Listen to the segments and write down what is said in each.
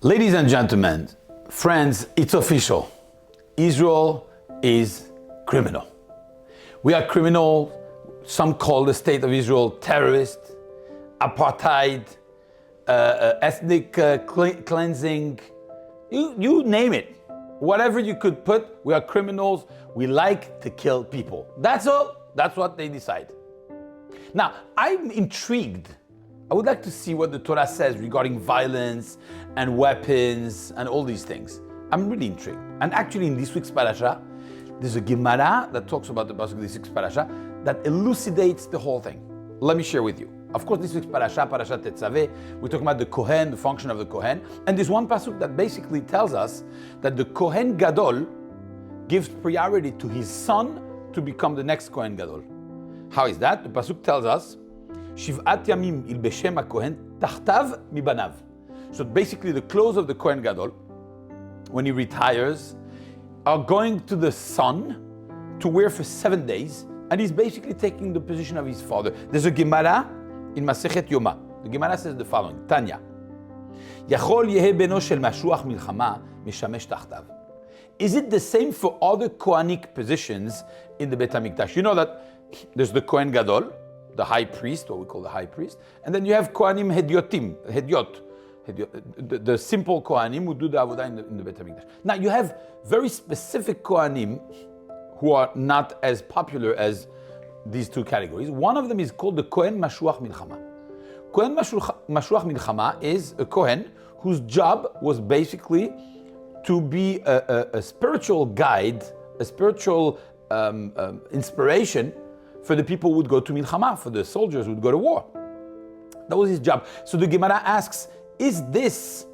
Ladies and gentlemen, friends, it's official. Israel is criminal. We are criminal. Some call the state of Israel terrorist, apartheid, ethnic cleansing, you name it. Whatever you could put, we are criminals. We like to kill people. That's all. That's what they decide. Now, I'm intrigued. I would like to see what the Torah says regarding violence and weapons and all these things. I'm really intrigued. And actually in this week's parasha, there's a Gemara that talks about the pasuk of this week's parasha that elucidates the whole thing. Let me share with you. Of course, this week's parasha Tetzaveh, we're talking about the Kohen, the function of the Kohen. And there's one pasuk that basically tells us that the Kohen Gadol gives priority to his son to become the next Kohen Gadol. How is that? The pasuk tells us, Shiv'at yamim ilbeshem ha-Kohen tachtav mibanav. So basically the clothes of the Kohen Gadol, when he retires, are going to the son to wear for 7 days, and he's basically taking the position of his father. There's a Gemara in Masechet Yoma. The Gemara says the following, Tanya, Yachol yehe beno shel mashuach milchama mishamesh tachtav. Is it the same for other Kohanic positions in the Beit HaMikdash? You know that there's the Kohen Gadol, the high priest, what we call the high priest, and then you have Kohanim Hedyot, the simple Kohanim who do the Avodah in the Beit HaMikdash. Now you have very specific Kohanim who are not as popular as these two categories. One of them is called the Kohen Mashuach Milchama. Kohen Mashuach Milchama is a Kohen whose job was basically to be a spiritual guide, a spiritual inspiration for the people who would go to Milchama, for the soldiers who would go to war. That was his job. So the Gemara asks, is this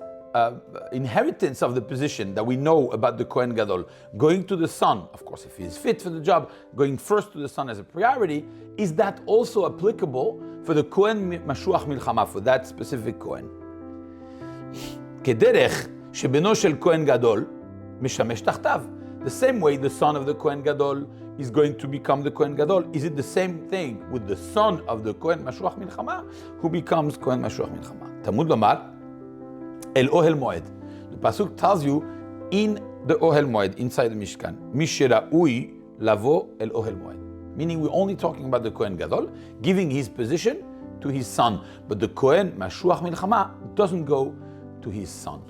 inheritance of the position that we know about the Kohen Gadol going to the son, of course if he is fit for the job, going first to the son as a priority, is that also applicable for the Kohen Mashuach Milchama, for that specific Kohen? Kederech shebeno shel Kohen Gadol mishamesh tachtav. The same way the son of the Kohen Gadol is going to become the Kohen Gadol. Is it the same thing with the son of the Kohen Mashuach Milchama who becomes Kohen Mashuach Milchama? Talmud Lomar, El Ohel Moed. The pasuk tells you in the Ohel Moed, inside the Mishkan, Mishira'ui lavo El Ohel Moed. Meaning we're only talking about the Kohen Gadol, giving his position to his son. But the Kohen Mashuach Milchama doesn't go to his son.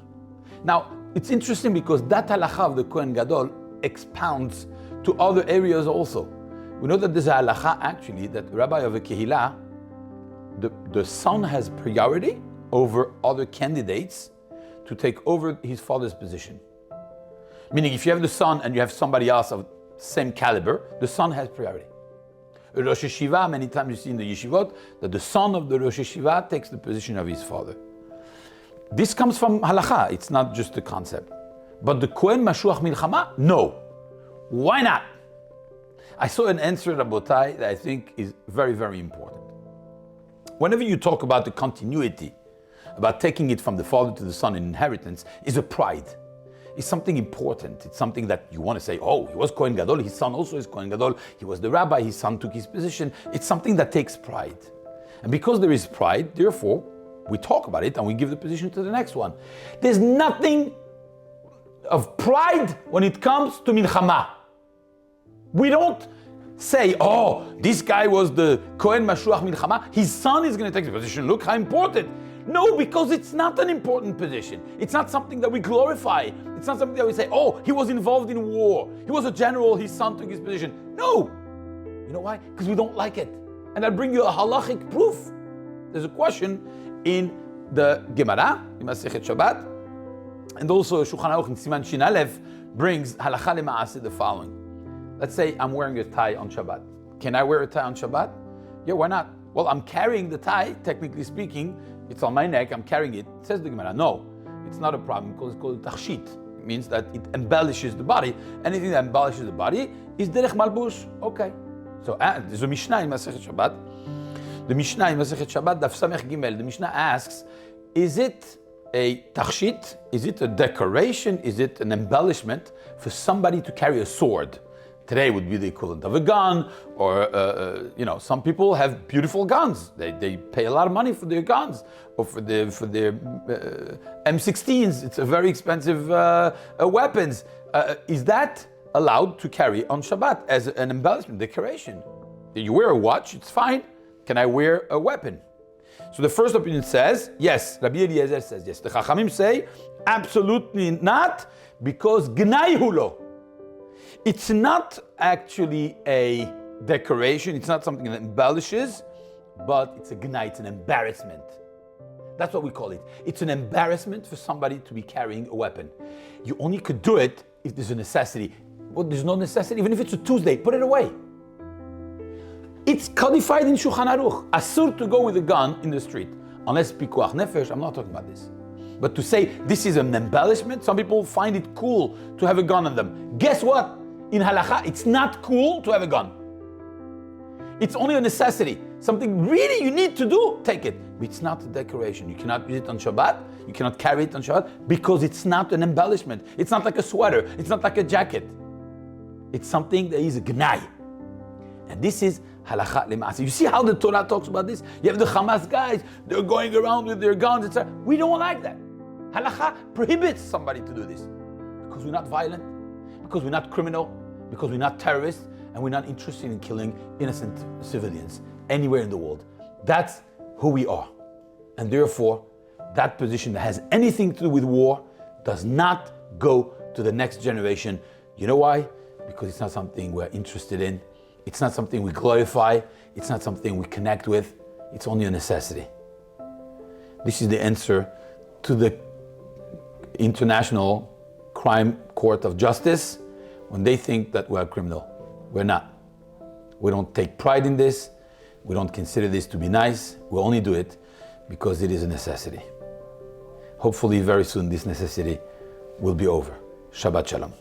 Now, it's interesting because that halacha of the Kohen Gadol expounds to other areas also. We know that there's a halacha actually that Rabbi of a Kehillah, the son has priority over other candidates to take over his father's position. Meaning if you have the son and you have somebody else of same caliber, the son has priority. A Rosh Yeshiva, many times you see in the yeshivot that the son of the Rosh Yeshiva takes the position of his father. This comes from halacha, it's not just a concept. But the Kohen Mashuach Milchama, no. Why not? I saw an answer, Rabotai, that I think is very, very important. Whenever you talk about the continuity, about taking it from the father to the son in inheritance, is a pride. It's something important. It's something that you want to say, oh, he was Kohen Gadol, his son also is Kohen Gadol, he was the rabbi, his son took his position. It's something that takes pride. And because there is pride, therefore, we talk about it and we give the position to the next one. There's nothing of pride when it comes to Milchama. We don't say, oh, this guy was the Kohen Mashuach Milchama, his son is going to take the position, look how important. No, because it's not an important position. It's not something that we glorify. It's not something that we say, oh, he was involved in war. He was a general, his son took his position. No. You know why? Because we don't like it. And I'll bring you a halachic proof. There's a question in the Gemara, in Masechet Shabbat, and also Shulchan Aruch in Siman Shin Aleph brings halacha lema'aseh the following. Let's say I'm wearing a tie on Shabbat. Can I wear a tie on Shabbat? Yeah, why not? Well, I'm carrying the tie, technically speaking. It's on my neck, I'm carrying it. It says the Gemara, no, it's not a problem because it's called tachshit. It means that it embellishes the body. Anything that embellishes the body is derech malbush. Okay. So there's a Mishnah in Masechet Shabbat. The Mishnah in Masechet Shabbat, Daf Samech Gimel, the Mishnah asks, is it a tachshit? Is it a decoration? Is it an embellishment for somebody to carry a sword? Today would be the equivalent of a gun, or some people have beautiful guns. They pay a lot of money for their guns, or for their M16s. It's a very expensive weapons. Is that allowed to carry on Shabbat as an embellishment, decoration? You wear a watch, it's fine. Can I wear a weapon? So the first opinion says yes. Rabbi Eliezer says yes. The Chachamim say absolutely not, because gnai hulo. It's not actually a decoration, it's not something that embellishes, but it's a gnai, it's an embarrassment. That's what we call it. It's an embarrassment for somebody to be carrying a weapon. You only could do it if there's a necessity. Well, there's no necessity, even if it's a Tuesday, put it away. It's codified in Shulchan Aruch. Asur to go with a gun in the street. Unless pikuach nefesh, I'm not talking about this. But to say this is an embellishment, some people find it cool to have a gun on them. Guess what? In halakha, it's not cool to have a gun. It's only a necessity. Something really you need to do, take it. But it's not a decoration. You cannot use it on Shabbat. You cannot carry it on Shabbat because it's not an embellishment. It's not like a sweater. It's not like a jacket. It's something that is a gnai. And this is halakha lema'aseh. You see how the Torah talks about this? You have the Hamas guys, they're going around with their guns, etc. We don't like that. Halakha prohibits somebody to do this. Because we're not violent, because we're not criminal, because we're not terrorists, and we're not interested in killing innocent civilians anywhere in the world. That's who we are. And therefore, that position that has anything to do with war does not go to the next generation. You know why? Because it's not something we're interested in. It's not something we glorify. It's not something we connect with. It's only a necessity. This is the answer to the International Crime Court of Justice when they think that we're a criminal. We're not. We don't take pride in this. We don't consider this to be nice. We only do it because it is a necessity. Hopefully very soon this necessity will be over. Shabbat Shalom.